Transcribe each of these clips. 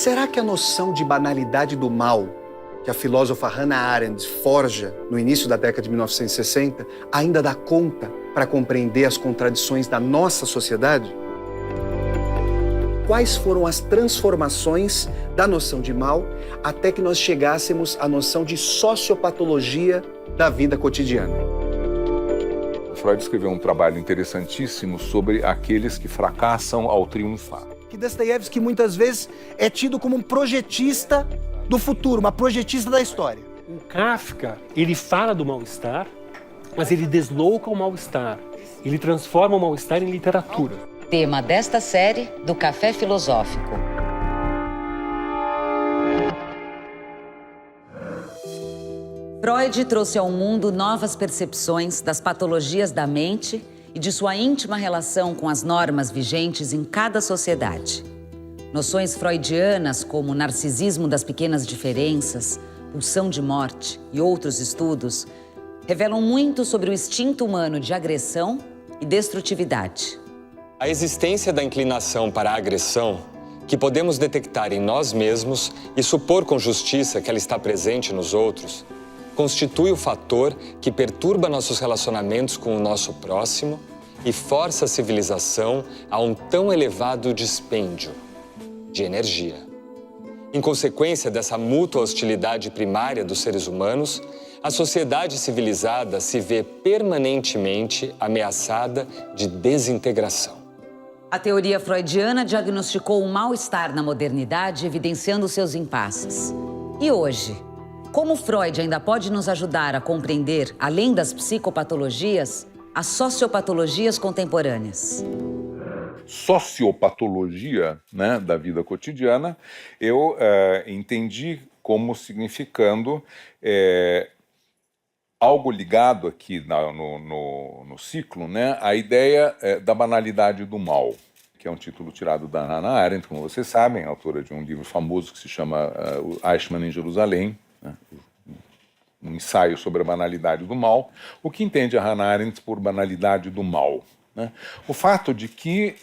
Será que a noção de banalidade do mal que a filósofa Hannah Arendt forja no início da década de 1960 ainda dá conta para compreender as contradições da nossa sociedade? Quais foram as transformações da noção de mal até que nós chegássemos à noção de sociopatologia da vida cotidiana? Freud escreveu um trabalho interessantíssimo sobre aqueles que fracassam ao triunfar. Que Dostoiévski muitas vezes é tido como um projetista do futuro, uma projetista da história. O Kafka, ele fala do mal-estar, mas ele desloca o mal-estar. Ele transforma o mal-estar em literatura. Tema desta série do Café Filosófico. Freud trouxe ao mundo novas percepções das patologias da mente e de sua íntima relação com as normas vigentes em cada sociedade. Noções freudianas como narcisismo das pequenas diferenças, pulsão de morte e outros estudos revelam muito sobre o instinto humano de agressão e destrutividade. A existência da inclinação para a agressão, que podemos detectar em nós mesmos e supor com justiça que ela está presente nos outros, constitui o fator que perturba nossos relacionamentos com o nosso próximo e força a civilização a um tão elevado dispêndio de energia. Em consequência dessa mútua hostilidade primária dos seres humanos, a sociedade civilizada se vê permanentemente ameaçada de desintegração. A teoria freudiana diagnosticou o mal-estar na modernidade, evidenciando seus impasses. E hoje, como Freud ainda pode nos ajudar a compreender, além das psicopatologias, as sociopatologias contemporâneas? Sociopatologia, né, da vida cotidiana, eu entendi como significando algo ligado aqui no ciclo, né, a ideia da banalidade do mal, que é um título tirado da Hannah Arendt, como vocês sabem, autora de um livro famoso que se chama Eichmann em Jerusalém, né, um ensaio sobre a banalidade do mal. O que entende a Hannah Arendt por banalidade do mal? Né? O fato de que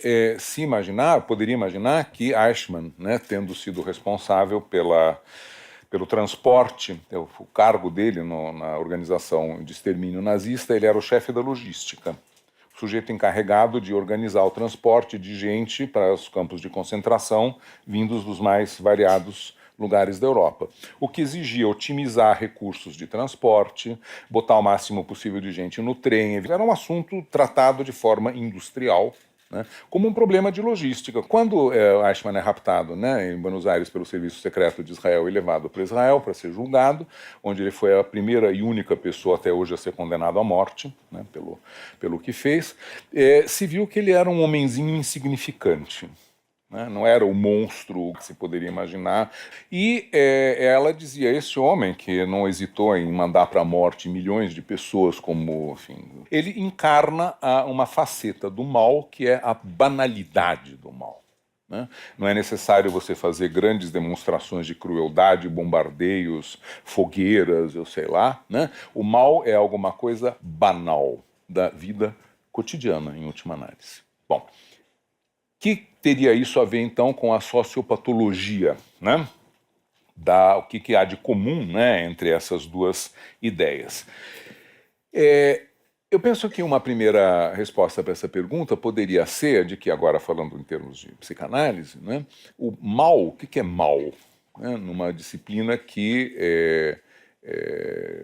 poderia imaginar que Eichmann, né, tendo sido responsável pelo transporte, o cargo dele na organização de extermínio nazista, ele era o chefe da logística, o sujeito encarregado de organizar o transporte de gente para os campos de concentração vindos dos mais variados lugares da Europa, o que exigia otimizar recursos de transporte, botar o máximo possível de gente no trem. Era um assunto tratado de forma industrial, né, como um problema de logística. Quando Eichmann é raptado, né, em Buenos Aires pelo Serviço Secreto de Israel e levado para Israel para ser julgado, onde ele foi a primeira e única pessoa até hoje a ser condenado à morte, né, pelo que fez, se viu que ele era um homenzinho insignificante. Não era o monstro que se poderia imaginar. E ela dizia, esse homem que não hesitou em mandar para a morte milhões de pessoas, como, enfim, ele encarna uma faceta do mal que é a banalidade do mal. Né? Não é necessário você fazer grandes demonstrações de crueldade, bombardeios, fogueiras, eu sei lá. Né? O mal é alguma coisa banal da vida cotidiana, em última análise. Bom, que teria isso a ver, então, com a sociopatologia, né? O que há de comum, né, entre essas duas ideias? Eu penso que uma primeira resposta para essa pergunta poderia ser de que, agora falando em termos de psicanálise, né, o mal, o que é mal? Né, numa disciplina que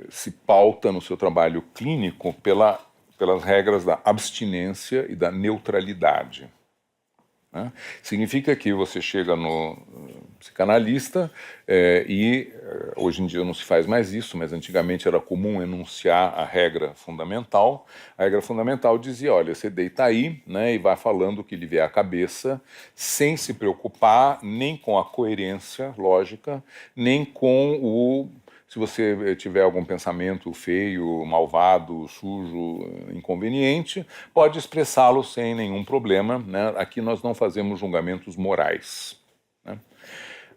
se pauta no seu trabalho clínico pelas regras da abstinência e da neutralidade. Significa que você chega no psicanalista e hoje em dia não se faz mais isso, mas antigamente era comum enunciar a regra fundamental. A regra fundamental dizia, olha, você deita aí, né, e vai falando o que lhe vier à cabeça, sem se preocupar nem com a coerência lógica, nem com se você tiver algum pensamento feio, malvado, sujo, inconveniente, pode expressá-lo sem nenhum problema. Né? Aqui nós não fazemos julgamentos morais. Né?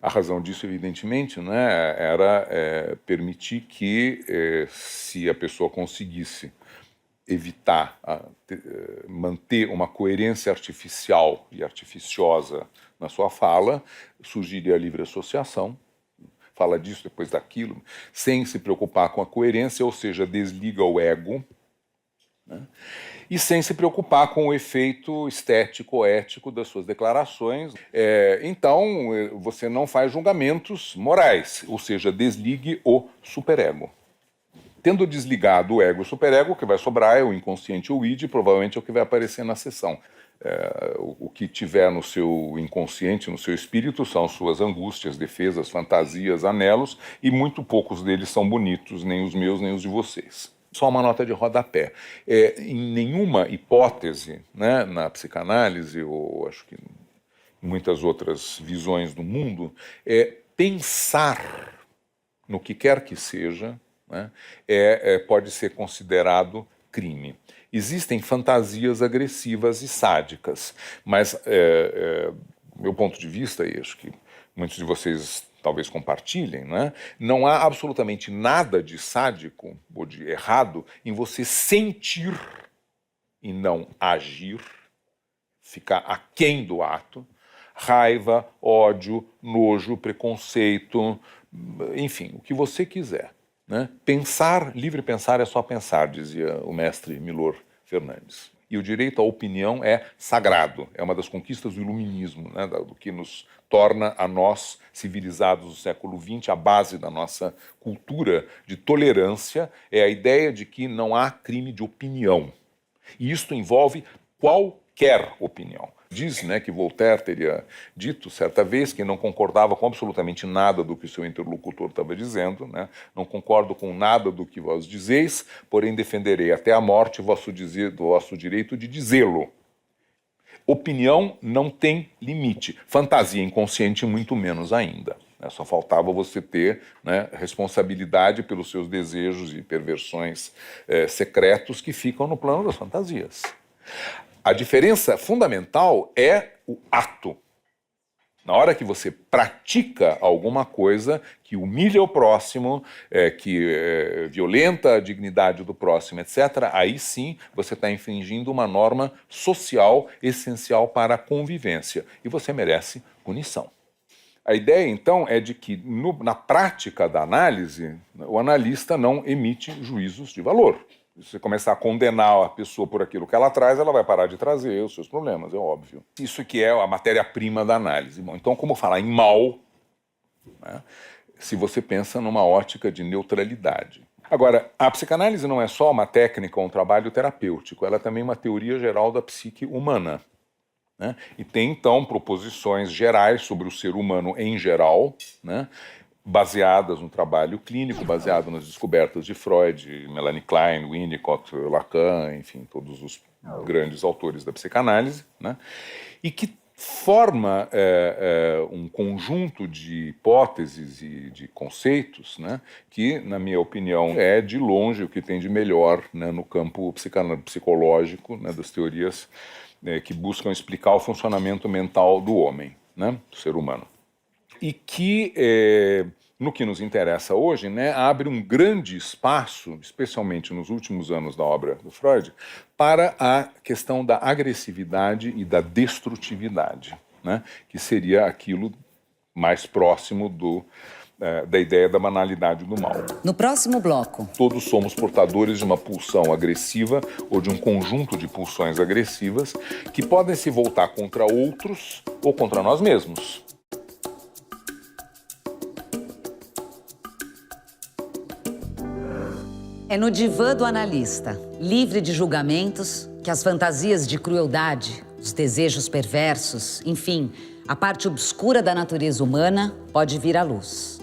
A razão disso, evidentemente, né, era permitir que, se a pessoa conseguisse evitar, manter uma coerência artificial e artificiosa na sua fala, surgiria a livre associação, fala disso, depois daquilo, sem se preocupar com a coerência, ou seja, desliga o ego, né? E sem se preocupar com o efeito estético, ético das suas declarações. Então, você não faz julgamentos morais, ou seja, desligue o superego. Tendo desligado o ego e o superego, o que vai sobrar é o inconsciente ou o id, provavelmente é o que vai aparecer na sessão. O que tiver no seu inconsciente, no seu espírito, são suas angústias, defesas, fantasias, anelos, e muito poucos deles são bonitos, nem os meus, nem os de vocês. Só uma nota de rodapé. Em nenhuma hipótese, né, na psicanálise, ou acho que em muitas outras visões do mundo, pensar no que quer que seja, né, pode ser considerado crime. Existem fantasias agressivas e sádicas, mas, meu ponto de vista, e acho que muitos de vocês talvez compartilhem, né? Não há absolutamente nada de sádico ou de errado em você sentir e não agir, ficar aquém do ato, raiva, ódio, nojo, preconceito, enfim, o que você quiser, né? Pensar, livre pensar é só pensar, dizia o mestre Milor Fernandes. E o direito à opinião é sagrado, é uma das conquistas do iluminismo, né, do que nos torna a nós, civilizados do século XX, a base da nossa cultura de tolerância, é a ideia de que não há crime de opinião. E isto envolve qualquer opinião. Diz, né, que Voltaire teria dito certa vez que não concordava com absolutamente nada do que o seu interlocutor estava dizendo, né? Não concordo com nada do que vós dizeis, porém defenderei até a morte vosso direito de dizê-lo. Opinião não tem limite, fantasia inconsciente muito menos ainda. Né? Só faltava você ter, né, responsabilidade pelos seus desejos e perversões secretos que ficam no plano das fantasias. A diferença fundamental é o ato. Na hora que você pratica alguma coisa que humilha o próximo, que violenta a dignidade do próximo, etc., aí sim você está infringindo uma norma social essencial para a convivência e você merece punição. A ideia, então, é de que na prática da análise, o analista não emite juízos de valor. Se você começar a condenar a pessoa por aquilo que ela traz, ela vai parar de trazer os seus problemas, é óbvio. Isso que é a matéria-prima da análise. Bom, então, como falar em mal, né, se você pensa numa ótica de neutralidade? Agora, a psicanálise não é só uma técnica ou um trabalho terapêutico, ela é também uma teoria geral da psique humana, né? E tem, então, proposições gerais sobre o ser humano em geral, né, baseadas no trabalho clínico, baseado nas descobertas de Freud, Melanie Klein, Winnicott, Lacan, enfim, todos os grandes autores da psicanálise, né? E que forma um conjunto de hipóteses e de conceitos, né, que, na minha opinião, é de longe o que tem de melhor, né, no campo psicológico, né, das teorias que buscam explicar o funcionamento mental do homem, né, do ser humano. E que, no que nos interessa hoje, né, abre um grande espaço, especialmente nos últimos anos da obra do Freud, para a questão da agressividade e da destrutividade, né, que seria aquilo mais próximo da ideia da banalidade do mal. No próximo bloco. Todos somos portadores de uma pulsão agressiva ou de um conjunto de pulsões agressivas que podem se voltar contra outros ou contra nós mesmos. É no divã do analista, livre de julgamentos, que as fantasias de crueldade, os desejos perversos, enfim, a parte obscura da natureza humana pode vir à luz.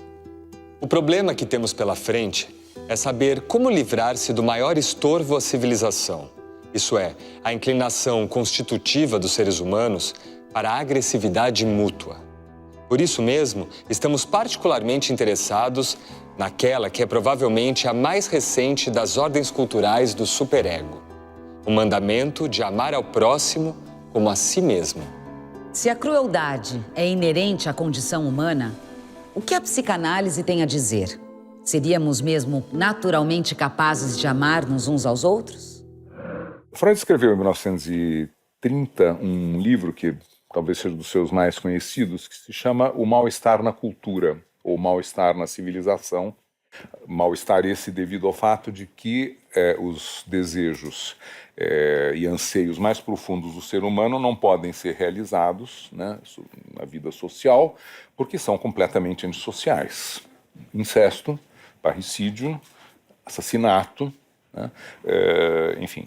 O problema que temos pela frente é saber como livrar-se do maior estorvo à civilização. Isso é, a inclinação constitutiva dos seres humanos para a agressividade mútua. Por isso mesmo, estamos particularmente interessados naquela que é provavelmente a mais recente das ordens culturais do superego, o mandamento de amar ao próximo como a si mesmo. Se a crueldade é inerente à condição humana, o que a psicanálise tem a dizer? Seríamos mesmo naturalmente capazes de amar-nos uns aos outros? Freud escreveu em 1930 um livro que talvez seja dos seus mais conhecidos, que se chama O Mal-Estar na Cultura, ou Mal-Estar na Civilização. Mal-estar esse devido ao fato de que os desejos e anseios mais profundos do ser humano não podem ser realizados, né, na vida social, porque são completamente antissociais. Incesto, parricídio, assassinato, né, enfim,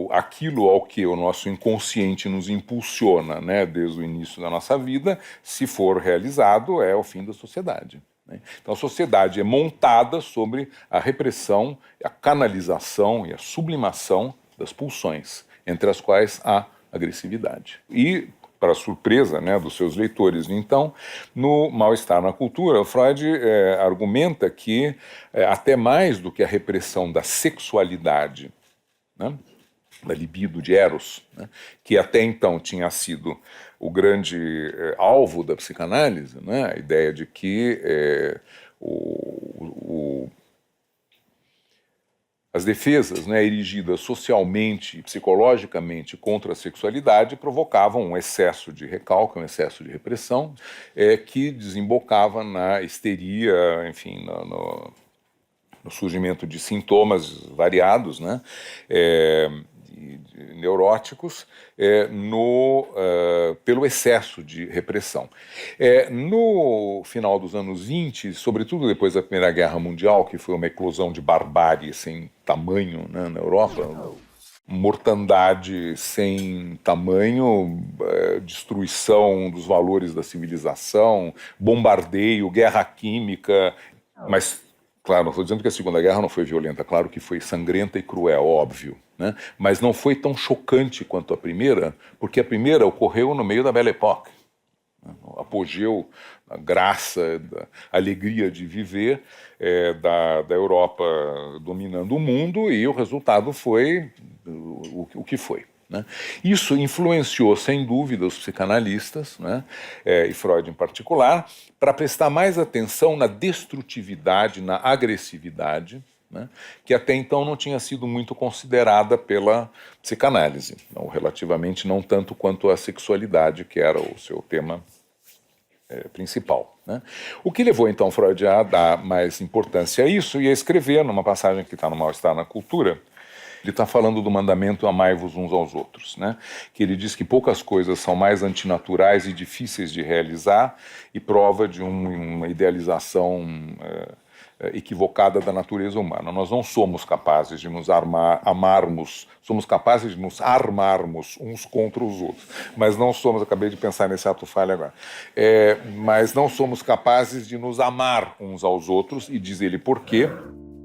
aquilo ao que o nosso inconsciente nos impulsiona, né, desde o início da nossa vida, se for realizado, é o fim da sociedade. Então a sociedade é montada sobre a repressão, a canalização e a sublimação das pulsões, entre as quais há agressividade. E, para surpresa, né, dos seus leitores, então, no Mal-Estar na Cultura, Freud argumenta que até mais do que a repressão da sexualidade, né, da libido de Eros, né, que até então tinha sido o grande alvo da psicanálise, né, a ideia de que as defesas, né, erigidas socialmente e psicologicamente contra a sexualidade provocavam um excesso de recalque, um excesso de repressão, que desembocava na histeria, enfim, no surgimento de sintomas variados, né, neuróticos, pelo excesso de repressão. No final dos anos 20, sobretudo depois da Primeira Guerra Mundial, que foi uma eclosão de barbárie sem tamanho, né, na Europa, mortandade sem tamanho, destruição dos valores da civilização, bombardeio, guerra química, mas, claro, não estou dizendo que a Segunda Guerra não foi violenta, claro que foi sangrenta e cruel, óbvio, né? Mas não foi tão chocante quanto a primeira, porque a primeira ocorreu no meio da Belle Époque, né? O apogeu, a graça, a alegria de viver da Europa dominando o mundo, e o resultado foi o que foi, né? Isso influenciou, sem dúvida, os psicanalistas, né, e Freud em particular, para prestar mais atenção na destrutividade, na agressividade, né, que até então não tinha sido muito considerada pela psicanálise, não, relativamente não tanto quanto a sexualidade, que era o seu tema principal, né? O que levou então Freud a dar mais importância a isso e a escrever, numa passagem que está no Mal-Estar na Cultura, ele está falando do mandamento amai-vos uns aos outros, né? Que ele diz que poucas coisas são mais antinaturais e difíceis de realizar e prova de uma idealização equivocada da natureza humana. Nós não somos capazes de nos amarmos, somos capazes de nos armarmos uns contra os outros, mas não somos, acabei de pensar nesse ato falho agora, mas não somos capazes de nos amar uns aos outros, e diz ele por quê.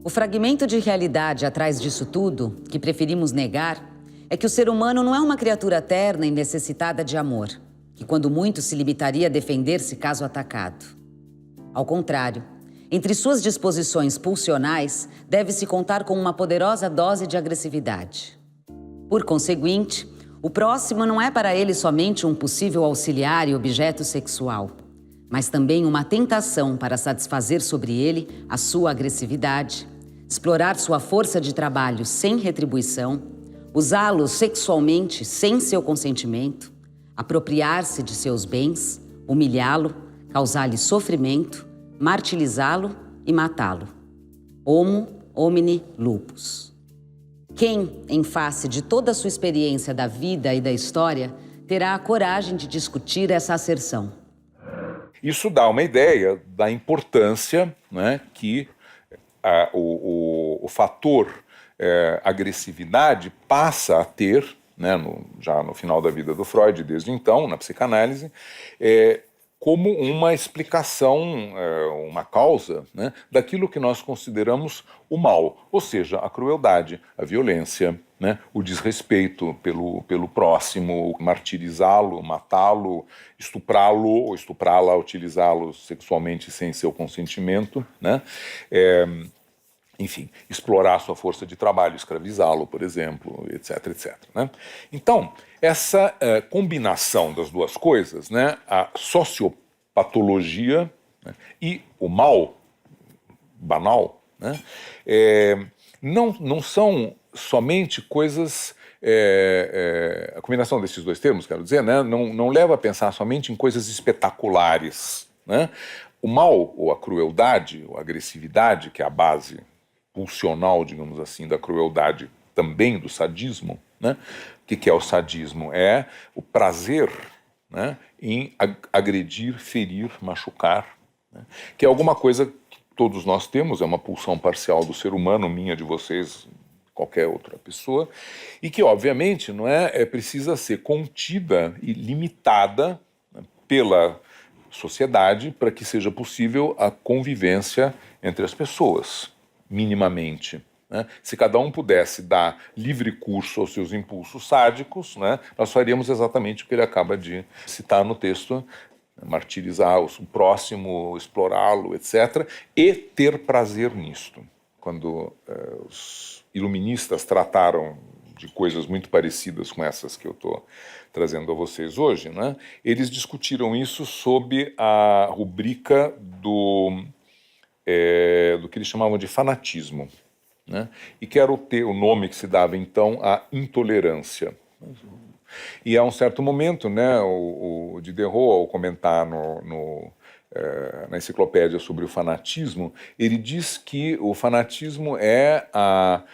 O fragmento de realidade atrás disso tudo, que preferimos negar, é que o ser humano não é uma criatura terna e necessitada de amor, que quando muito se limitaria a defender-se caso atacado. Ao contrário, entre suas disposições pulsionais, deve-se contar com uma poderosa dose de agressividade. Por conseguinte, o próximo não é para ele somente um possível auxiliar e objeto sexual, mas também uma tentação para satisfazer sobre ele a sua agressividade, explorar sua força de trabalho sem retribuição, usá-lo sexualmente sem seu consentimento, apropriar-se de seus bens, humilhá-lo, causar-lhe sofrimento, martirizá-lo e matá-lo. Homo homini lupus. Quem, em face de toda a sua experiência da vida e da história, terá a coragem de discutir essa asserção? Isso dá uma ideia da importância, né, que o fator agressividade passa a ter, né, já no final da vida do Freud, desde então, na psicanálise, como uma explicação, uma causa, né, daquilo que nós consideramos o mal, ou seja, a crueldade, a violência, né, o desrespeito pelo próximo, martirizá-lo, matá-lo, estuprá-lo ou estuprá-la, utilizá-lo sexualmente sem seu consentimento, né, enfim, explorar sua força de trabalho, escravizá-lo, por exemplo, etc, etc, né? Então, essa combinação das duas coisas, né, a sociopatologia, né, e o mal banal, né, não são somente coisas... a combinação desses dois termos, quero dizer, né, não leva a pensar somente em coisas espetaculares, né? O mal, ou a crueldade, ou a agressividade, que é a base pulsional, digamos assim, da crueldade, também do sadismo, né? O que é o sadismo? É o prazer, né, em agredir, ferir, machucar, né? Que é alguma coisa que todos nós temos, é uma pulsão parcial do ser humano, minha, de vocês, qualquer outra pessoa, e que, obviamente, não precisa ser contida e limitada, né, pela sociedade para que seja possível a convivência entre as pessoas, minimamente, né? Se cada um pudesse dar livre curso aos seus impulsos sádicos, né, nós faríamos exatamente o que ele acaba de citar no texto, martirizar o próximo, explorá-lo, etc., e ter prazer nisto. Quando os iluministas trataram de coisas muito parecidas com essas que eu estou trazendo a vocês hoje, né, eles discutiram isso sob a rubrica do que eles chamavam de fanatismo, né, e que era o nome que se dava então à intolerância. E a um certo momento, né, o Diderot, ao comentar na enciclopédia sobre o fanatismo, ele diz que o fanatismo é a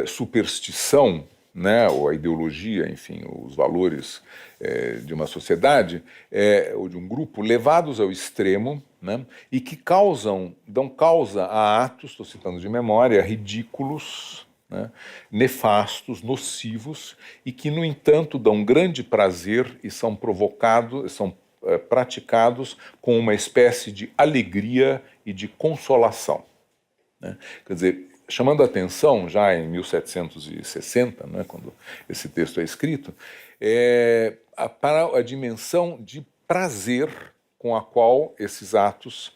superstição, né, ou a ideologia, enfim, os valores de uma sociedade ou de um grupo levados ao extremo, né, e que dão causa a atos, estou citando de memória, ridículos, né, nefastos, nocivos, e que, no entanto, dão grande prazer e são praticados com uma espécie de alegria e de consolação, né? Quer dizer, chamando a atenção, já em 1760, né, quando esse texto é escrito, para a dimensão de prazer com a qual esses atos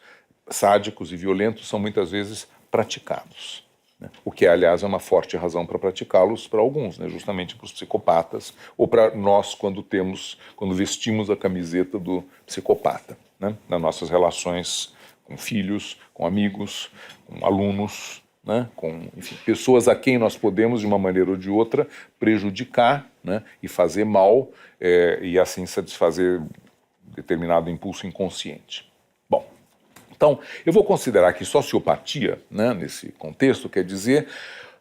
sádicos e violentos são muitas vezes praticados, né? O que, aliás, é uma forte razão para praticá-los para alguns, né, justamente para os psicopatas, ou para nós quando vestimos a camiseta do psicopata, né, nas nossas relações com filhos, com amigos, com alunos, né, com, enfim, pessoas a quem nós podemos, de uma maneira ou de outra, prejudicar, né, e fazer mal, e assim satisfazer determinado impulso inconsciente. Bom, então, eu vou considerar que sociopatia, né, nesse contexto, quer dizer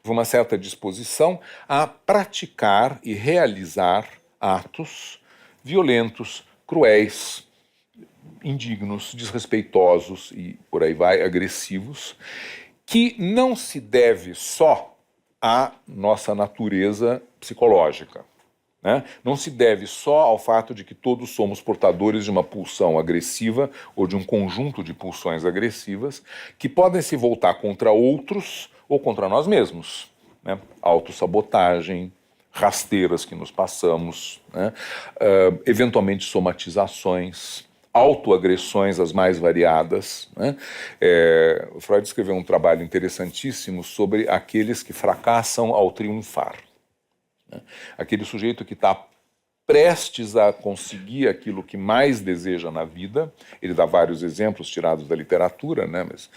uma certa disposição a praticar e realizar atos violentos, cruéis, indignos, desrespeitosos e, por aí vai, agressivos, que não se deve só à nossa natureza psicológica, né? Não se deve só ao fato de que todos somos portadores de uma pulsão agressiva ou de um conjunto de pulsões agressivas que podem se voltar contra outros ou contra nós mesmos, né? Autossabotagem, rasteiras que nos passamos, né? Eventualmente somatizações, autoagressões as mais variadas, né? O Freud escreveu um trabalho interessantíssimo sobre aqueles que fracassam ao triunfar, né? Aquele sujeito que está prestes a conseguir aquilo que mais deseja na vida. Ele dá vários exemplos tirados da literatura, né? Mas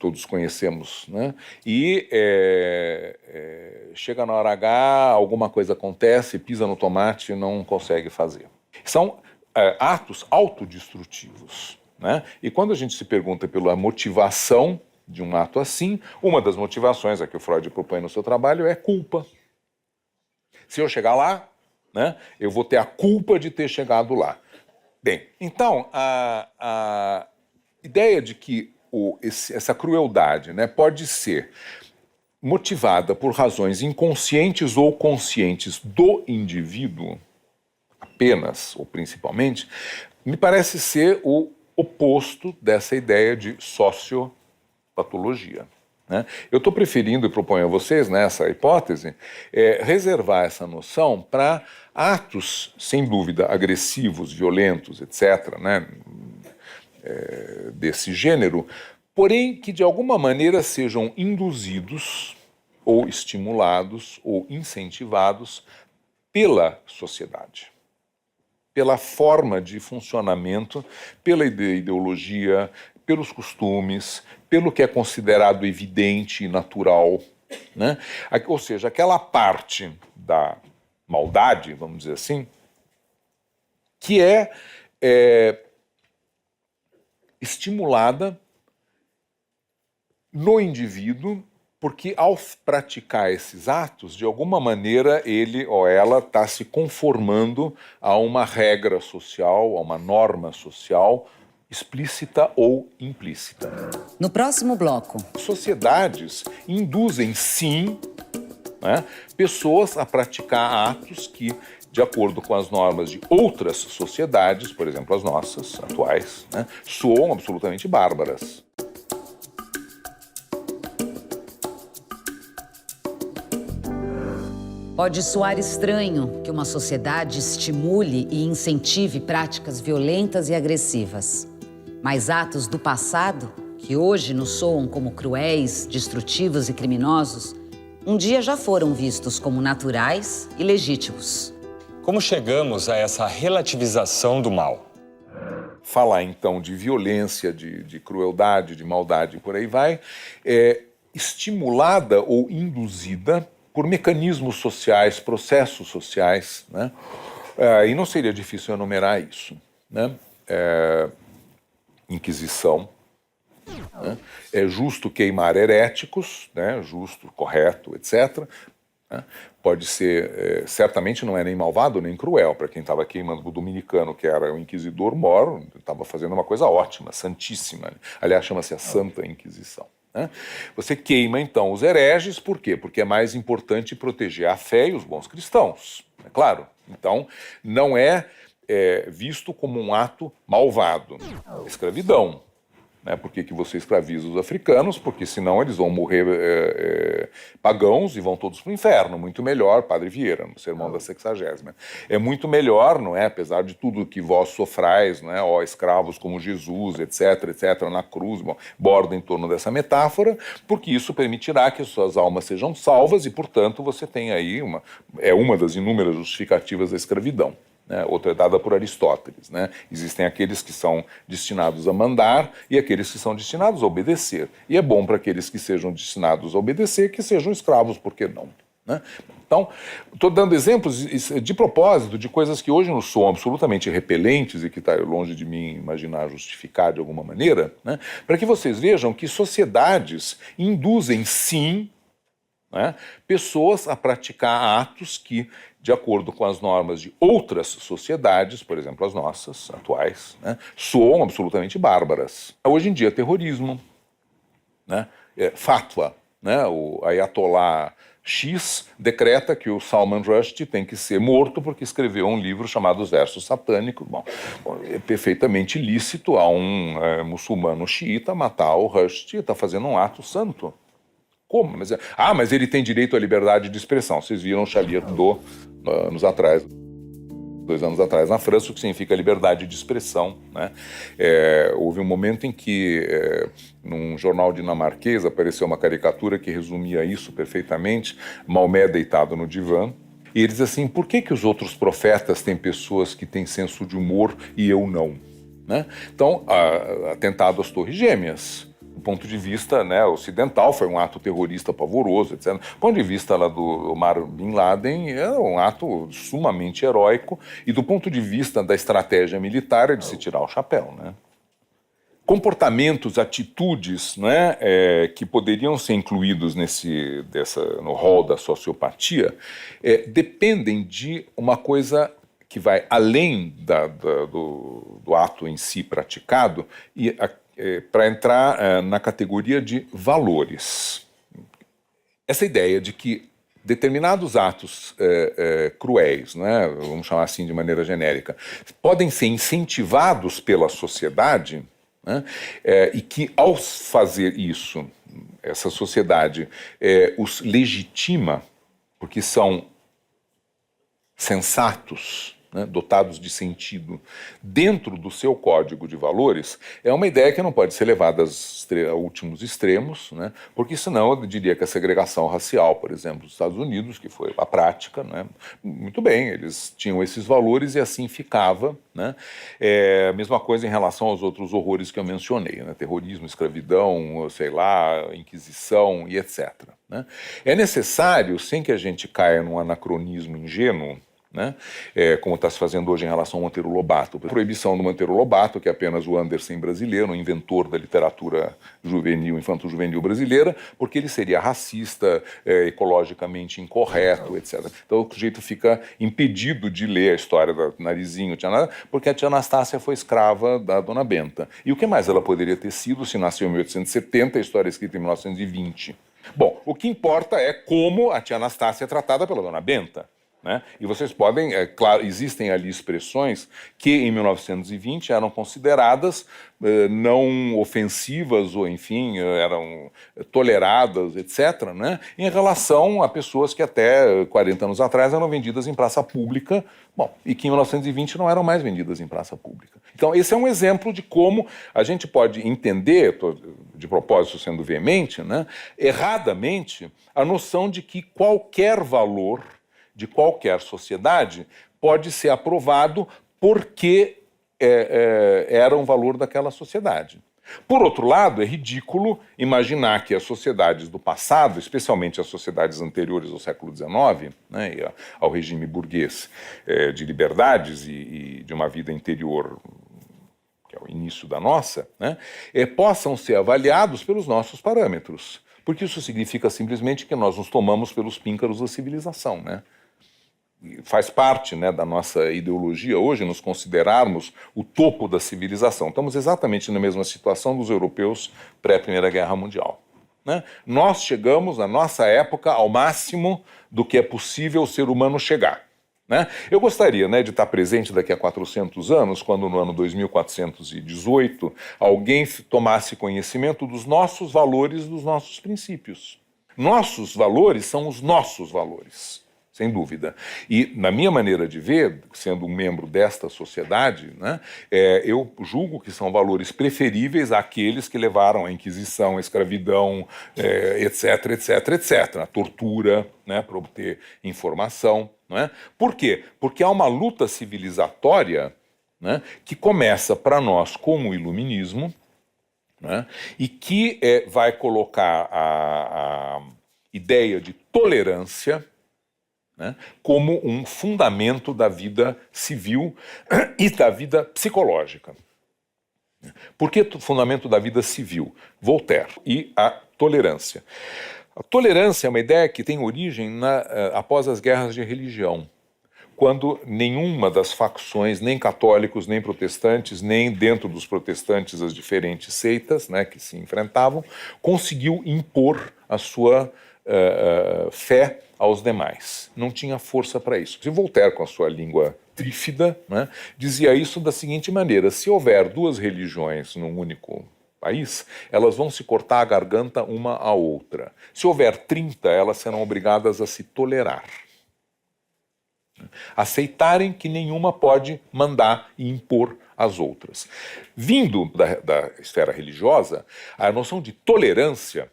todos conhecemos, né? E chega na hora H, alguma coisa acontece, pisa no tomate e não consegue fazer. São atos autodestrutivos, né? E quando a gente se pergunta pela motivação de um ato assim, uma das motivações a que o Freud propõe no seu trabalho é culpa. Se eu chegar lá, né, eu vou ter a culpa de ter chegado lá. Bem, então, a ideia de que essa crueldade, né, pode ser motivada por razões inconscientes ou conscientes do indivíduo, apenas ou principalmente, me parece ser o oposto dessa ideia de sociopatologia, né? Eu estou preferindo e proponho a vocês, nessa hipótese, reservar essa noção para atos, sem dúvida, agressivos, violentos, etc., né, desse gênero, porém que de alguma maneira sejam induzidos ou estimulados ou incentivados pela sociedade, pela forma de funcionamento, pela ideologia, pelos costumes, pelo que é considerado evidente e natural, né? Ou seja, aquela parte da maldade, vamos dizer assim, que é estimulada no indivíduo, porque ao praticar esses atos, de alguma maneira ele ou ela está se conformando a uma regra social, a uma norma social, explícita ou implícita. No próximo bloco. Sociedades induzem, sim, né, pessoas a praticar atos que, de acordo com as normas de outras sociedades, por exemplo, as nossas atuais, né, soam absolutamente bárbaras. Pode soar estranho que uma sociedade estimule e incentive práticas violentas e agressivas. Mas atos do passado, que hoje nos soam como cruéis, destrutivos e criminosos, um dia já foram vistos como naturais e legítimos. Como chegamos a essa relativização do mal? Falar, então, de violência, de crueldade, de maldade, por aí vai, é estimulada ou induzida por mecanismos sociais, processos sociais, né? E não seria difícil enumerar isso, né? Inquisição, né? É justo queimar heréticos, né? Justo, correto, etc. Né? Pode ser, certamente não é nem malvado nem cruel, para quem estava queimando o dominicano, que era o inquisidor moro, estava fazendo uma coisa ótima, santíssima. Aliás, chama-se a Santa Inquisição. Né? Você queima, então, os hereges, por quê? Porque é mais importante proteger a fé e os bons cristãos, é claro. Então, não é visto como um ato malvado. Escravidão. Né? Por que você escraviza os africanos? Porque senão eles vão morrer pagãos e vão todos para o inferno. Muito melhor, Padre Vieira, no Sermão da 60ª. É muito melhor, não é? Apesar de tudo que vós sofrais, não é? Ó, escravos como Jesus, etc., etc., na cruz, bom, borda em torno dessa metáfora, porque isso permitirá que as suas almas sejam salvas e, portanto, você tem aí uma das inúmeras justificativas da escravidão. Né? Outra é dada por Aristóteles. Né? Existem aqueles que são destinados a mandar e aqueles que são destinados a obedecer. E é bom para aqueles que sejam destinados a obedecer que sejam escravos, por que não? Né? Então, estou dando exemplos de propósito de coisas que hoje nos soam absolutamente repelentes e que está longe de mim imaginar justificar de alguma maneira, né? Para que vocês vejam que sociedades induzem, sim, né, pessoas a praticar atos que, de acordo com as normas de outras sociedades, por exemplo, as nossas atuais, né, soam absolutamente bárbaras. Hoje em dia, terrorismo, né, fatwa, né, o Ayatollah X decreta que o Salman Rushdie tem que ser morto porque escreveu um livro chamado Os Versos Satânicos. Bom, é perfeitamente lícito a um muçulmano xiita matar o Rushdie, está fazendo um ato santo. Como? Mas ele tem direito à liberdade de expressão. Vocês viram o Charlie Hebdo 2 anos atrás, na França, o que significa liberdade de expressão. Né? Houve um momento em que, num jornal dinamarquês, apareceu uma caricatura que resumia isso perfeitamente, Maomé deitado no divã, e ele diz assim, por que os outros profetas têm pessoas que têm senso de humor e eu não? Né? Então, atentado às Torres Gêmeas. Do ponto de vista, né, ocidental, foi um ato terrorista pavoroso, etc. Do ponto de vista lá do Omar Bin Laden, é um ato sumamente heróico, e do ponto de vista da estratégia militar é de se tirar o chapéu. Né? Comportamentos, atitudes, né, que poderiam ser incluídos no rol da sociopatia dependem de uma coisa que vai além do ato em si praticado e para entrar na categoria de valores. Essa ideia de que determinados atos cruéis, né, vamos chamar assim de maneira genérica, podem ser incentivados pela sociedade, né, e que ao fazer isso, essa sociedade os legitima, porque são sensatos, né, dotados de sentido, dentro do seu código de valores, é uma ideia que não pode ser levada a últimos extremos, né, porque senão eu diria que a segregação racial, por exemplo, dos Estados Unidos, que foi a prática, né, muito bem, eles tinham esses valores e assim ficava, né, a mesma coisa em relação aos outros horrores que eu mencionei, né, terrorismo, escravidão, sei lá, Inquisição e etc. Né. É necessário, sem que a gente caia num anacronismo ingênuo, né? Como está se fazendo hoje em relação ao Monteiro Lobato. A proibição do Monteiro Lobato, que é apenas o Andersen brasileiro, um inventor da literatura juvenil, infanto-juvenil brasileira, porque ele seria racista, ecologicamente incorreto, etc. Então o sujeito fica impedido de ler a história da Narizinho, porque a tia Anastácia foi escrava da Dona Benta. E o que mais ela poderia ter sido se nasceu em 1870 e a história é escrita em 1920? Bom, o que importa é como a tia Anastácia é tratada pela Dona Benta. Né? E vocês podem, claro, existem ali expressões que em 1920 eram consideradas não ofensivas ou, enfim, eram toleradas, etc., né? Em relação a pessoas que até 40 anos atrás eram vendidas em praça pública, bom, e que em 1920 não eram mais vendidas em praça pública. Então, esse é um exemplo de como a gente pode entender, de propósito sendo veemente, né, erradamente, a noção de que qualquer valor de qualquer sociedade pode ser aprovado porque era um valor daquela sociedade. Por outro lado, é ridículo imaginar que as sociedades do passado, especialmente as sociedades anteriores ao século XIX, né, e ao regime burguês de liberdades e de uma vida interior, que é o início da nossa, né, possam ser avaliados pelos nossos parâmetros. Porque isso significa simplesmente que nós nos tomamos pelos píncaros da civilização, né? Faz parte, né, da nossa ideologia hoje nos considerarmos o topo da civilização. Estamos exatamente na mesma situação dos europeus pré-Primeira Guerra Mundial. Né? Nós chegamos, na nossa época, ao máximo do que é possível o ser humano chegar. Né? Eu gostaria, né, de estar presente daqui a 400 anos, quando no ano 2418 alguém tomasse conhecimento dos nossos valores, dos nossos princípios. Nossos valores são os nossos valores. Sem dúvida. E, na minha maneira de ver, sendo um membro desta sociedade, né, eu julgo que são valores preferíveis àqueles que levaram à Inquisição, à escravidão, etc., etc., etc., a tortura, né, para obter informação. Não é? Por quê? Porque há uma luta civilizatória, né, que começa para nós com o iluminismo, né, e que vai colocar a ideia de tolerância, né, como um fundamento da vida civil e da vida psicológica. Por que fundamento da vida civil? Voltaire e a tolerância. A tolerância é uma ideia que tem origem após as guerras de religião, quando nenhuma das facções, nem católicos, nem protestantes, nem dentro dos protestantes as diferentes seitas, né, que se enfrentavam, conseguiu impor a sua fé aos demais. Não tinha força para isso. E Voltaire, com a sua língua trífida, né, dizia isso da seguinte maneira: se houver duas religiões num único país, elas vão se cortar a garganta uma à outra. Se houver 30, elas serão obrigadas a se tolerar. Aceitarem que nenhuma pode mandar e impor às outras. Vindo da esfera religiosa, a noção de tolerância,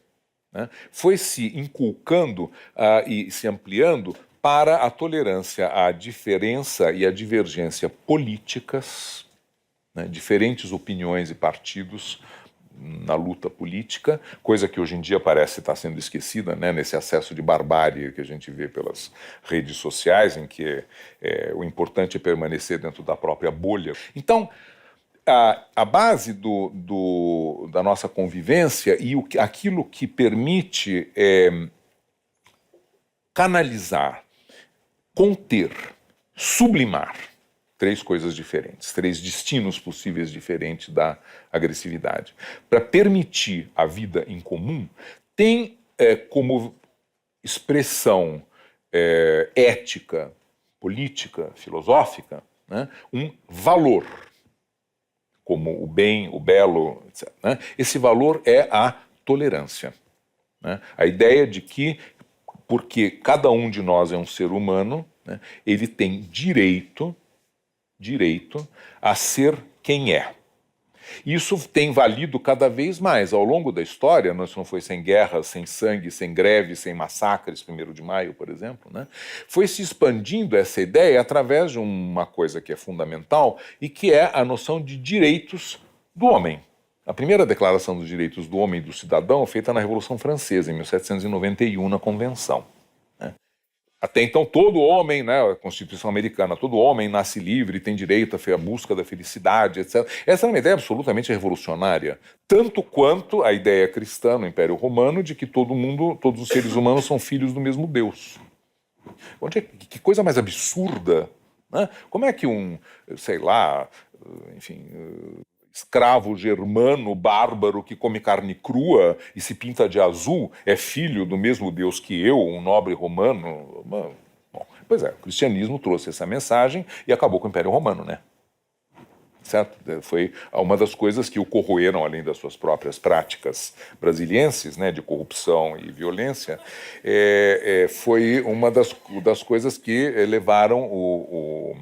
né, foi se inculcando e se ampliando para a tolerância à diferença e à divergência políticas, né, diferentes opiniões e partidos na luta política, coisa que hoje em dia parece estar sendo esquecida, né, nesse acesso de barbárie que a gente vê pelas redes sociais, em que o importante é permanecer dentro da própria bolha. Então, a base da nossa convivência e aquilo que permite canalizar, conter, sublimar, três coisas diferentes, três destinos possíveis diferentes da agressividade. Para permitir a vida em comum, tem como expressão ética, política, filosófica, né, um valor, como o bem, o belo, etc., né? Esse valor é a tolerância. Né? A ideia de que, porque cada um de nós é um ser humano, né, ele tem direito, direito a ser quem é. Isso tem valido cada vez mais ao longo da história, isso não foi sem guerras, sem sangue, sem greve, sem massacres, 1º de maio, por exemplo, né? Foi se expandindo essa ideia através de uma coisa que é fundamental e que é a noção de direitos do homem. A primeira declaração dos direitos do homem e do cidadão é feita na Revolução Francesa, em 1791, na Convenção. Até então, todo homem, né, a Constituição americana, todo homem nasce livre, tem direito à busca da felicidade, etc. Essa é uma ideia absolutamente revolucionária, tanto quanto a ideia cristã no Império Romano de que todos os seres humanos são filhos do mesmo Deus. Que coisa mais absurda, né? Como é que escravo germano, bárbaro, que come carne crua e se pinta de azul, é filho do mesmo Deus que eu, um nobre romano? Bom, pois é, o cristianismo trouxe essa mensagem e acabou com o Império Romano, né? Certo? Foi uma das coisas que o corroeram, além das suas próprias práticas brasilienses, né, de corrupção e violência, foi uma das coisas que levaram o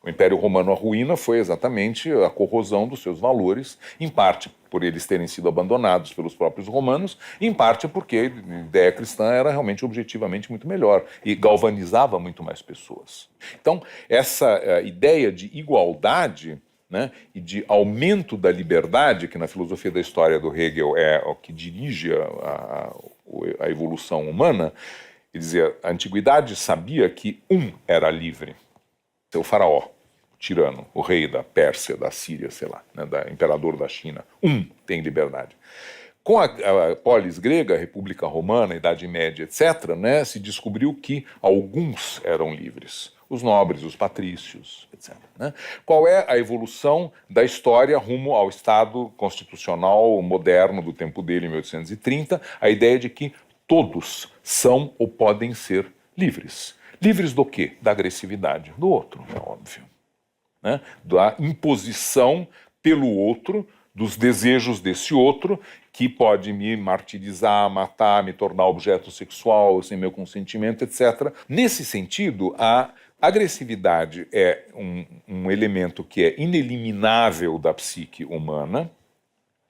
Império Romano à ruína, foi exatamente a corrosão dos seus valores, em parte por eles terem sido abandonados pelos próprios romanos, em parte porque a ideia cristã era realmente objetivamente muito melhor e galvanizava muito mais pessoas. Então, essa ideia de igualdade, né, e de aumento da liberdade, que na filosofia da história do Hegel é o que dirige a evolução humana, quer dizer, a antiguidade sabia que era livre, o faraó, o tirano, o rei da Pérsia, da Síria, sei lá, né, imperador da China, tem liberdade. Com a polis grega, a República Romana, a Idade Média, etc., né, se descobriu que alguns eram livres. Os nobres, os patrícios, etc. Né? Qual é a evolução da história rumo ao Estado constitucional moderno do tempo dele, em 1830? A ideia de que todos são ou podem ser livres. Livres do quê? Da agressividade do outro, é óbvio. Né? Da imposição pelo outro, dos desejos desse outro, que pode me martirizar, matar, me tornar objeto sexual sem meu consentimento, etc. Nesse sentido, a agressividade é um elemento que é ineliminável da psique humana,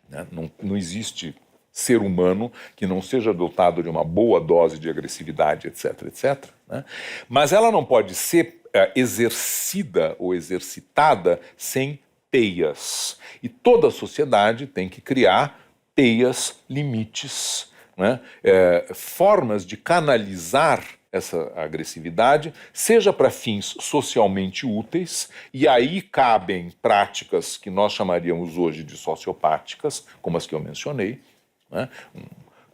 né? Não existe ser humano que não seja dotado de uma boa dose de agressividade, etc., etc., né? Mas ela não pode ser exercida ou exercitada sem teias. E toda a sociedade tem que criar teias, limites, né? Formas de canalizar essa agressividade, seja para fins socialmente úteis, e aí cabem práticas que nós chamaríamos hoje de sociopáticas, como as que eu mencionei, né? Um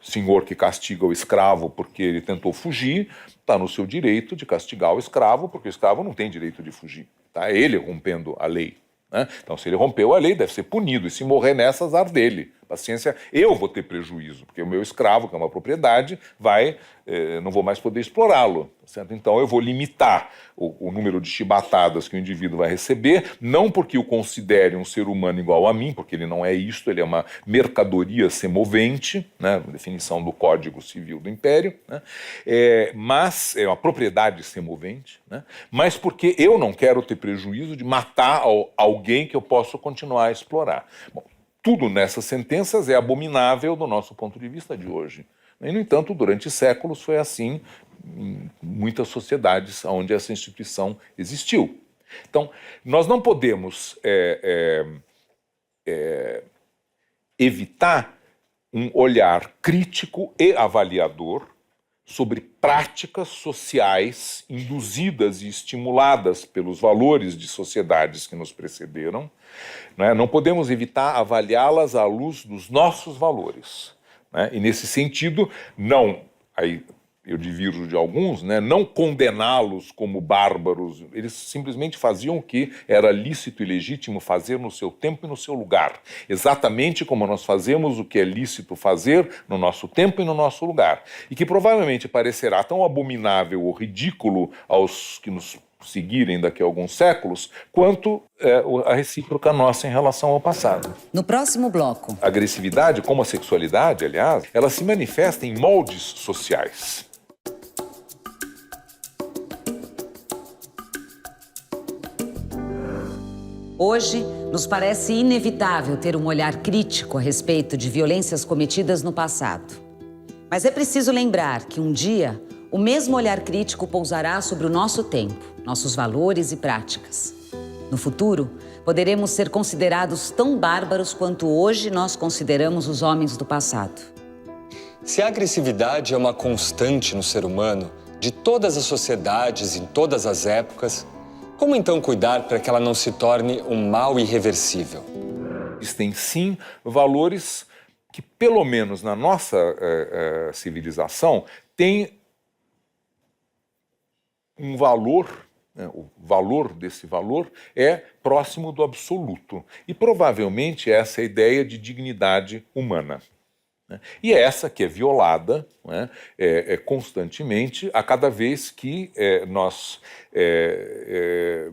senhor que castiga o escravo porque ele tentou fugir, está no seu direito de castigar o escravo, porque o escravo não tem direito de fugir. Tá? É ele rompendo a lei. Né? Então, se ele rompeu a lei, deve ser punido, e se morrer nessa, azar dele. Paciência, eu vou ter prejuízo, porque o meu escravo, que é uma propriedade, não vou mais poder explorá-lo. Certo? Então, eu vou limitar o número de chibatadas que o indivíduo vai receber, não porque o considere um ser humano igual a mim, porque ele não é isto, ele é uma mercadoria semovente, né? Definição do Código Civil do Império, né? Mas é uma propriedade semovente, né? Mas porque eu não quero ter prejuízo de matar alguém que eu possa continuar a explorar. Bom, tudo nessas sentenças é abominável do nosso ponto de vista de hoje. E, no entanto, durante séculos foi assim em muitas sociedades onde essa instituição existiu. Então, nós não podemos evitar um olhar crítico e avaliador sobre práticas sociais induzidas e estimuladas pelos valores de sociedades que nos precederam. Né? Não podemos evitar avaliá-las à luz dos nossos valores. Né? E, nesse sentido, aí eu divirjo de alguns, né? Não condená-los como bárbaros. Eles simplesmente faziam o que era lícito e legítimo fazer no seu tempo e no seu lugar. Exatamente como nós fazemos o que é lícito fazer no nosso tempo e no nosso lugar. E que provavelmente parecerá tão abominável ou ridículo aos que nos seguirem daqui a alguns séculos, quanto a recíproca nossa em relação ao passado. No próximo bloco. A agressividade, como a sexualidade, aliás, ela se manifesta em moldes sociais. Hoje, nos parece inevitável ter um olhar crítico a respeito de violências cometidas no passado. Mas é preciso lembrar que um dia, o mesmo olhar crítico pousará sobre o nosso tempo, nossos valores e práticas. No futuro, poderemos ser considerados tão bárbaros quanto hoje nós consideramos os homens do passado. Se a agressividade é uma constante no ser humano, de todas as sociedades, em todas as épocas, como então cuidar para que ela não se torne um mal irreversível? Existem sim valores que, pelo menos na nossa civilização, têm um valor, né? O valor desse valor é próximo do absoluto. E provavelmente essa é a ideia de dignidade humana. E é essa que é violada, né, constantemente a cada vez que nós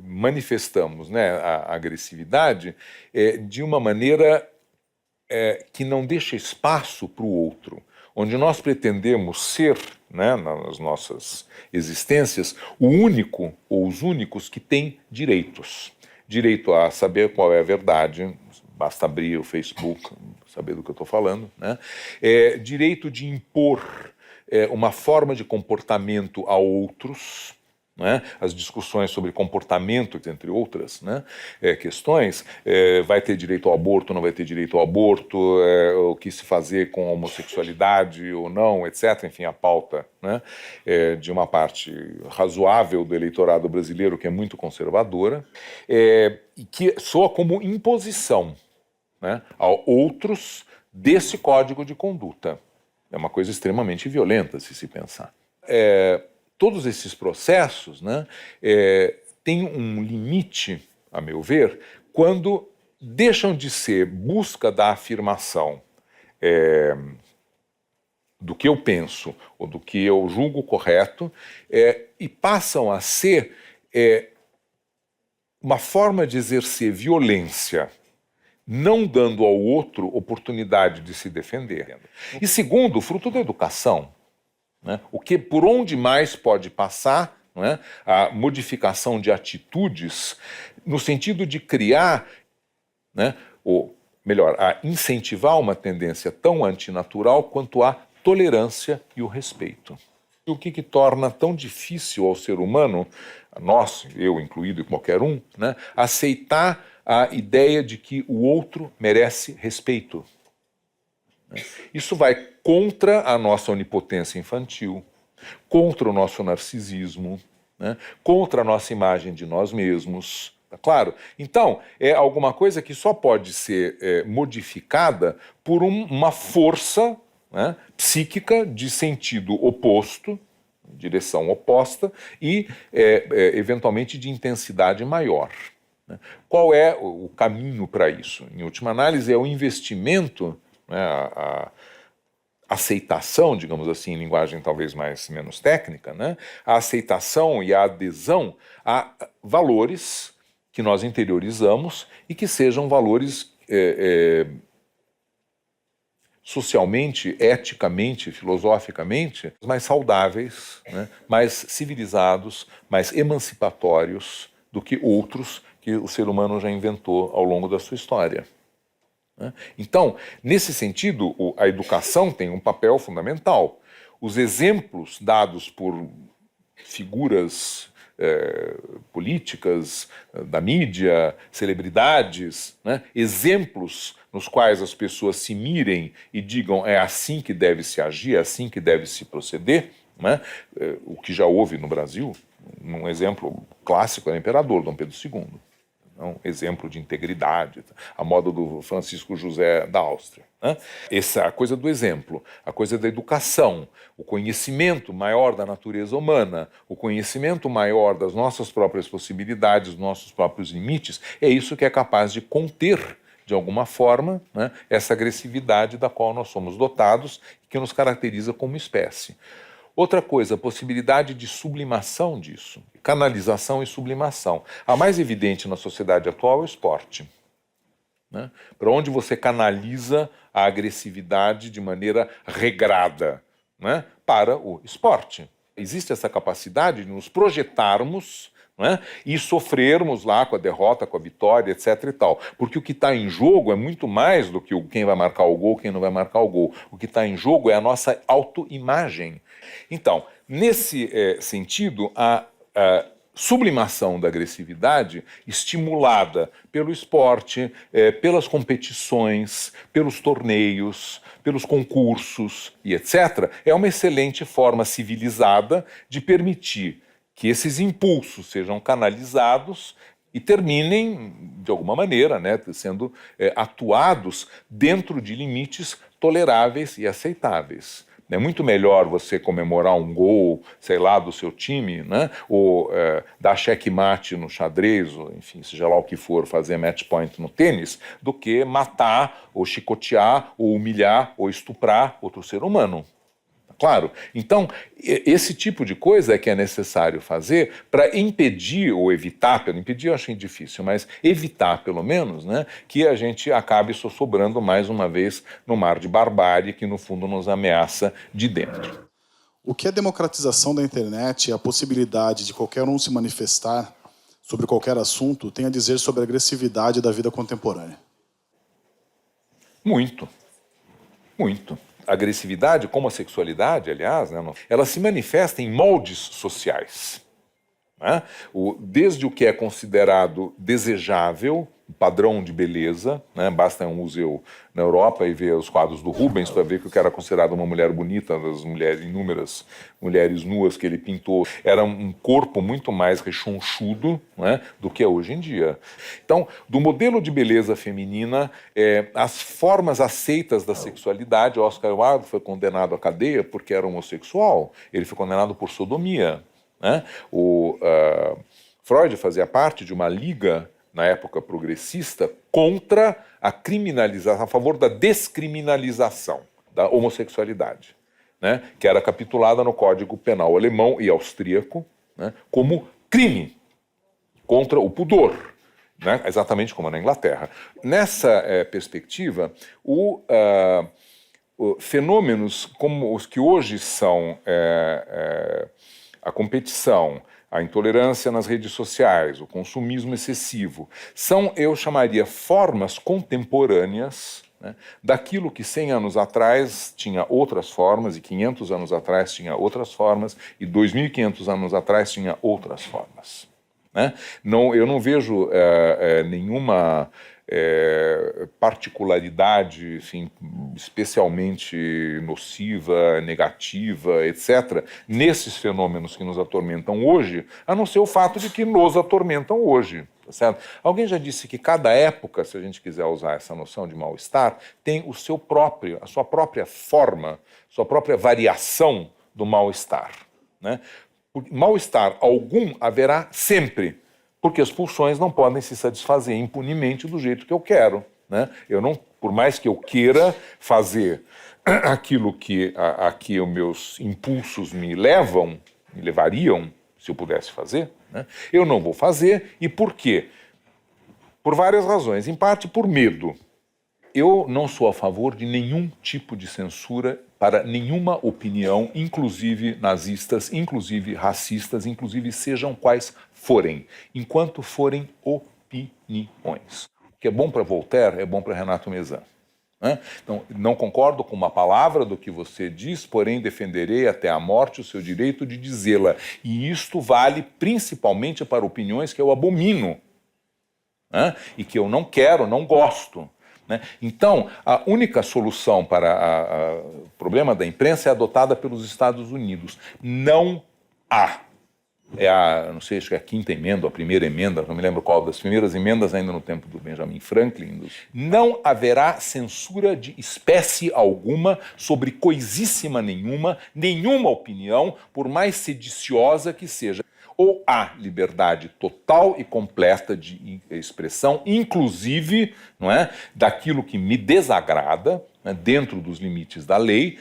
manifestamos, né, a agressividade de uma maneira que não deixa espaço para o outro, onde nós pretendemos ser, né, nas nossas existências, o único ou os únicos que têm direitos. Direito a saber qual é a verdade, basta abrir o Facebook, saber do que eu estou falando, né? Direito de impor uma forma de comportamento a outros, né? As discussões sobre comportamento, entre outras, né, questões, vai ter direito ao aborto, não vai ter direito ao aborto, o que se fazer com a homossexualidade ou não, etc. Enfim, a pauta, né, de uma parte razoável do eleitorado brasileiro, que é muito conservadora, e que soa como imposição, né, a outros desse código de conduta. É uma coisa extremamente violenta, se pensar. Todos esses processos, né, têm um limite, a meu ver, quando deixam de ser busca da afirmação do que eu penso ou do que eu julgo correto e passam a ser uma forma de exercer violência, não dando ao outro oportunidade de se defender. E segundo, fruto da educação, né? O que por onde mais pode passar, né, a modificação de atitudes no sentido de criar, né, ou melhor, a incentivar uma tendência tão antinatural quanto a tolerância e o respeito. E o que torna tão difícil ao ser humano, a nós, eu incluído e qualquer um, né, aceitar a ideia de que o outro merece respeito. Isso vai contra a nossa onipotência infantil, contra o nosso narcisismo, né, contra a nossa imagem de nós mesmos. Tá claro? Então, é alguma coisa que só pode ser modificada por uma força, né, psíquica de sentido oposto, direção oposta e, eventualmente, de intensidade maior. Né? Qual é o caminho para isso? Em última análise, é o investimento, né, a aceitação, digamos assim, em linguagem talvez menos técnica, né, a aceitação e a adesão a valores que nós interiorizamos e que sejam valores socialmente, eticamente, filosoficamente mais saudáveis, né, mais civilizados, mais emancipatórios do que outros que o ser humano já inventou ao longo da sua história. Então, nesse sentido, a educação tem um papel fundamental. Os exemplos dados por figuras políticas, da mídia, celebridades, né, exemplos nos quais as pessoas se mirem e digam é assim que deve se agir, é assim que deve se proceder, né, o que já houve no Brasil, um exemplo clássico é o imperador Dom Pedro II. Um exemplo de integridade, a moda do Francisco José da Áustria. Né? Essa coisa do exemplo, a coisa da educação, o conhecimento maior da natureza humana, o conhecimento maior das nossas próprias possibilidades, dos nossos próprios limites, é isso que é capaz de conter, de alguma forma, né, essa agressividade da qual nós somos dotados e que nos caracteriza como espécie. Outra coisa, a possibilidade de sublimação disso, canalização e sublimação. A mais evidente na sociedade atual é o esporte, né? Para onde você canaliza a agressividade de maneira regrada, né? Para o esporte. Existe essa capacidade de nos projetarmos, né? E sofrermos lá com a derrota, com a vitória, etc. e tal. Porque o que está em jogo é muito mais do que quem vai marcar o gol, quem não vai marcar o gol. O que está em jogo é a nossa autoimagem. Então, nesse sentido, a sublimação da agressividade, estimulada pelo esporte, pelas competições, pelos torneios, pelos concursos e etc., é uma excelente forma civilizada de permitir que esses impulsos sejam canalizados e terminem, de alguma maneira, né, sendo atuados dentro de limites toleráveis e aceitáveis. É muito melhor você comemorar um gol, sei lá, do seu time, né? Ou dar checkmate no xadrez, ou, enfim, seja lá o que for, fazer match point no tênis, do que matar, ou chicotear, ou humilhar, ou estuprar outro ser humano. Claro. Então, esse tipo de coisa é que é necessário fazer para impedir ou evitar, impedir eu achei difícil, mas evitar pelo menos, né, que a gente acabe sobrando mais uma vez no mar de barbárie que no fundo nos ameaça de dentro. O que a democratização da internet e a possibilidade de qualquer um se manifestar sobre qualquer assunto tem a dizer sobre a agressividade da vida contemporânea? Muito. Muito. A agressividade, como a sexualidade, aliás, né, ela se manifesta em moldes sociais. Né? Desde o que é considerado desejável, padrão de beleza, né? Basta um museu na Europa e ver os quadros do Rubens para ver que o que era considerado uma mulher bonita, das inúmeras mulheres nuas que ele pintou, era um corpo muito mais rechonchudo, né, do que é hoje em dia. Então, do modelo de beleza feminina, as formas aceitas da sexualidade, Oscar Wilde foi condenado à cadeia porque era homossexual, ele foi condenado por sodomia. Né? Freud fazia parte de uma liga na época progressista, contra a criminalização, a favor da descriminalização da homossexualidade, né, que era capitulada no Código Penal alemão e austríaco, né, como crime contra o pudor, né, exatamente como na Inglaterra. Nessa perspectiva, fenômenos como os que hoje são a competição, a intolerância nas redes sociais, o consumismo excessivo, são, eu chamaria, formas contemporâneas, né, daquilo que 100 anos atrás tinha outras formas, e 500 anos atrás tinha outras formas, e 2.500 anos atrás tinha outras formas. Né? Eu não vejo nenhuma particularidade, assim, especialmente nociva, negativa, etc., nesses fenômenos que nos atormentam hoje, a não ser o fato de que nos atormentam hoje. Tá certo? Alguém já disse que cada época, se a gente quiser usar essa noção de mal-estar, tem a sua própria forma, sua própria variação do mal-estar. Né? Mal-estar algum haverá sempre, porque as pulsões não podem se satisfazer impunemente do jeito que eu quero. Né? Por mais que eu queira fazer aquilo que os meus impulsos me levariam, se eu pudesse fazer, né? Eu não vou fazer. E por quê? Por várias razões. Em parte por medo. Eu não sou a favor de nenhum tipo de censura para nenhuma opinião, inclusive nazistas, inclusive racistas, inclusive sejam quais forem, enquanto forem opiniões. O que é bom para Voltaire é bom para Renato Mezan. Né? Então, não concordo com uma palavra do que você diz, porém defenderei até a morte o seu direito de dizê-la. E isto vale principalmente para opiniões que eu abomino, né? E que eu não quero, não gosto. Né? Então, a única solução para o problema da imprensa é adotada pelos Estados Unidos. Não há. Não sei, acho que é a quinta emenda, a primeira emenda, não me lembro qual das primeiras emendas, ainda no tempo do Benjamin Franklin. Não haverá censura de espécie alguma sobre coisíssima nenhuma opinião, por mais sediciosa que seja. Ou há liberdade total e completa de expressão, inclusive, não é, daquilo que me desagrada, né, dentro dos limites da lei,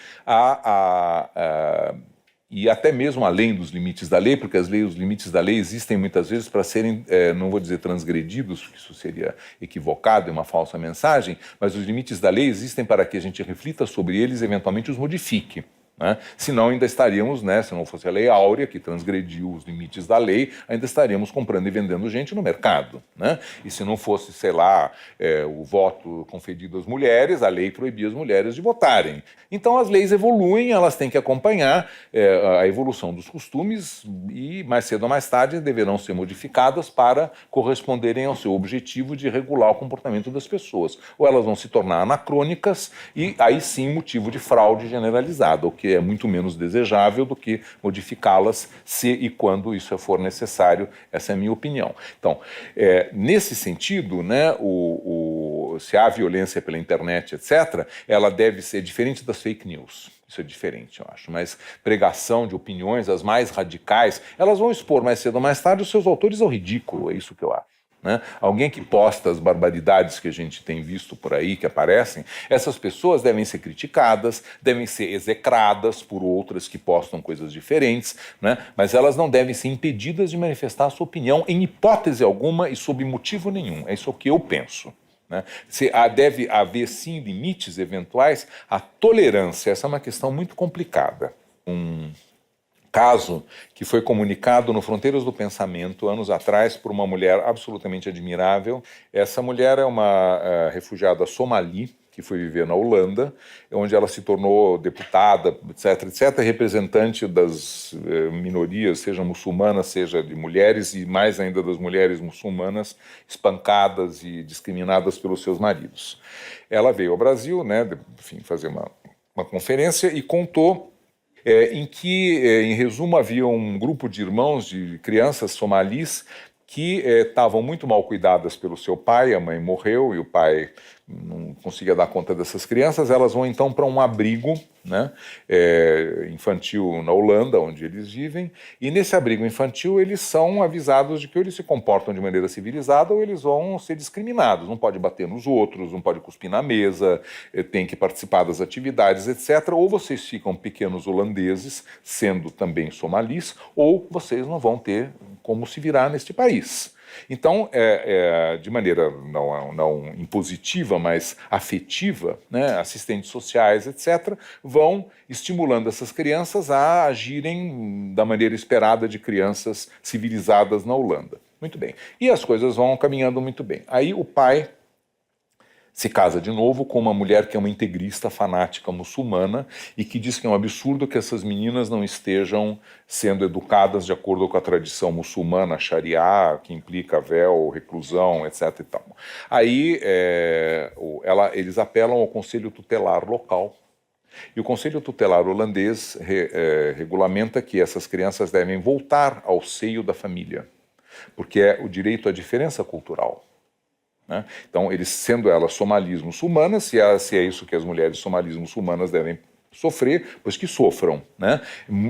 e até mesmo além dos limites da lei, porque os limites da lei existem muitas vezes para serem, não vou dizer transgredidos, porque isso seria equivocado, é uma falsa mensagem, mas os limites da lei existem para que a gente reflita sobre eles e eventualmente os modifique. né? Senão ainda estaríamos, né, se não fosse a Lei Áurea, que transgrediu os limites da lei, ainda estaríamos comprando e vendendo gente no mercado, né? E se não fosse, sei lá, o voto concedido às mulheres, a lei proibia as mulheres de votarem. Então as leis evoluem, elas têm que acompanhar a evolução dos costumes e mais cedo ou mais tarde deverão ser modificadas para corresponderem ao seu objetivo de regular o comportamento das pessoas. Ou elas vão se tornar anacrônicas e aí sim motivo de fraude generalizada, o que é muito menos desejável do que modificá-las se e quando isso for necessário. Essa é a minha opinião. Então, nesse sentido, né, se há violência pela internet, etc., ela deve ser diferente das fake news. Isso é diferente, eu acho. Mas pregação de opiniões, as mais radicais, elas vão expor mais cedo ou mais tarde os seus autores ao ridículo, é isso que eu acho. Né? Alguém que posta as barbaridades que a gente tem visto por aí, que aparecem, essas pessoas devem ser criticadas, devem ser execradas por outras que postam coisas diferentes, né? Mas elas não devem ser impedidas de manifestar a sua opinião em hipótese alguma e sob motivo nenhum. É isso que eu penso. Né? Deve haver, sim, limites eventuais à tolerância. Essa é uma questão muito complicada. Um caso que foi comunicado no Fronteiras do Pensamento, anos atrás, por uma mulher absolutamente admirável. Essa mulher é uma refugiada somali, que foi viver na Holanda, onde ela se tornou deputada, etc., representante das minorias, seja muçulmanas, seja de mulheres, e mais ainda das mulheres muçulmanas, espancadas e discriminadas pelos seus maridos. Ela veio ao Brasil, né, enfim, fazer uma conferência e contou em que, em resumo, havia um grupo de irmãos, de crianças somalis, que estavam muito mal cuidadas pelo seu pai. A mãe morreu e o pai não conseguia dar conta dessas crianças. Elas vão então para um abrigo, né, infantil na Holanda, onde eles vivem, e nesse abrigo infantil eles são avisados de que ou eles se comportam de maneira civilizada ou eles vão ser discriminados. Não pode bater nos outros, não pode cuspir na mesa, tem que participar das atividades, etc. Ou vocês ficam pequenos holandeses, sendo também somalis, ou vocês não vão ter como se virar neste país. Então, de maneira não impositiva, mas afetiva, né, assistentes sociais, etc., vão estimulando essas crianças a agirem da maneira esperada de crianças civilizadas na Holanda. Muito bem. E as coisas vão caminhando muito bem. Aí o pai se casa de novo com uma mulher que é uma integrista fanática muçulmana e que diz que é um absurdo que essas meninas não estejam sendo educadas de acordo com a tradição muçulmana, Sharia, que implica véu, reclusão, etc. E tal. Aí eles apelam ao Conselho Tutelar local. E o Conselho Tutelar holandês regulamenta que essas crianças devem voltar ao seio da família, porque é o direito à diferença cultural. Né? Então, sendo elas somalis muçulmanas, se é isso que as mulheres somalis muçulmanas devem sofrer, pois que sofram. Né?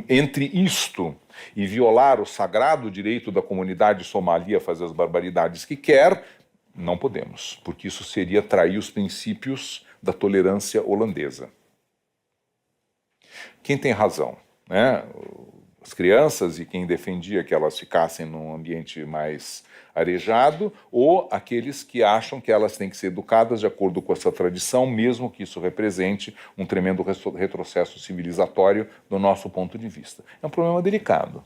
Entre isto e violar o sagrado direito da comunidade somali a fazer as barbaridades que quer, não podemos, porque isso seria trair os princípios da tolerância holandesa. Quem tem razão? Né? As crianças e quem defendia que elas ficassem num ambiente mais arejado, ou aqueles que acham que elas têm que ser educadas de acordo com essa tradição, mesmo que isso represente um tremendo retrocesso civilizatório do nosso ponto de vista. É um problema delicado,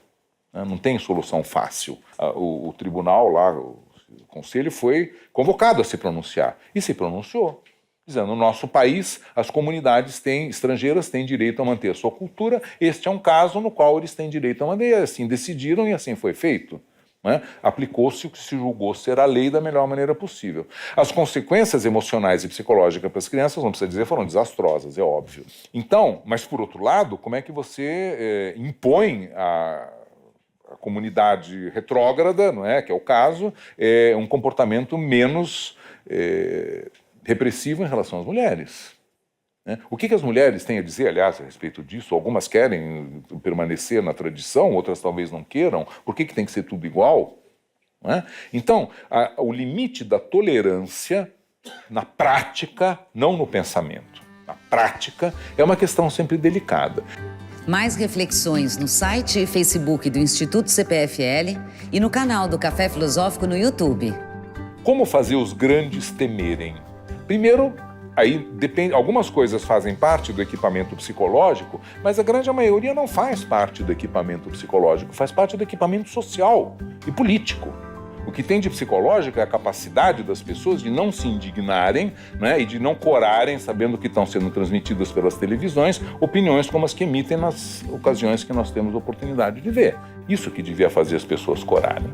né? Não tem solução fácil. O tribunal lá, o conselho, foi convocado a se pronunciar, e se pronunciou, dizendo: no nosso país, as comunidades estrangeiras têm direito a manter a sua cultura, este é um caso no qual eles têm direito a manter, assim decidiram e assim foi feito. Né? Aplicou-se o que se julgou ser a lei da melhor maneira possível. As consequências emocionais e psicológicas para as crianças, não precisa dizer, foram desastrosas, é óbvio. Então, mas por outro lado, como é que você impõe a comunidade retrógrada, não é, que é o caso, um comportamento menos repressivo em relação às mulheres? Né? O que as mulheres têm a dizer, aliás, a respeito disso? Algumas querem permanecer na tradição, outras talvez não queiram. Por que tem que ser tudo igual? Não é? Então, o limite da tolerância na prática, não no pensamento, na prática, é uma questão sempre delicada. Mais reflexões no site e Facebook do Instituto CPFL e no canal do Café Filosófico no YouTube. Como fazer os grandes temerem? Primeiro, Aí depende, algumas coisas fazem parte do equipamento psicológico, mas a grande maioria não faz parte do equipamento psicológico, faz parte do equipamento social e político. O que tem de psicológico é a capacidade das pessoas de não se indignarem, né, e de não corarem, sabendo que estão sendo transmitidas pelas televisões, opiniões como as que emitem nas ocasiões que nós temos a oportunidade de ver. Isso que devia fazer as pessoas corarem.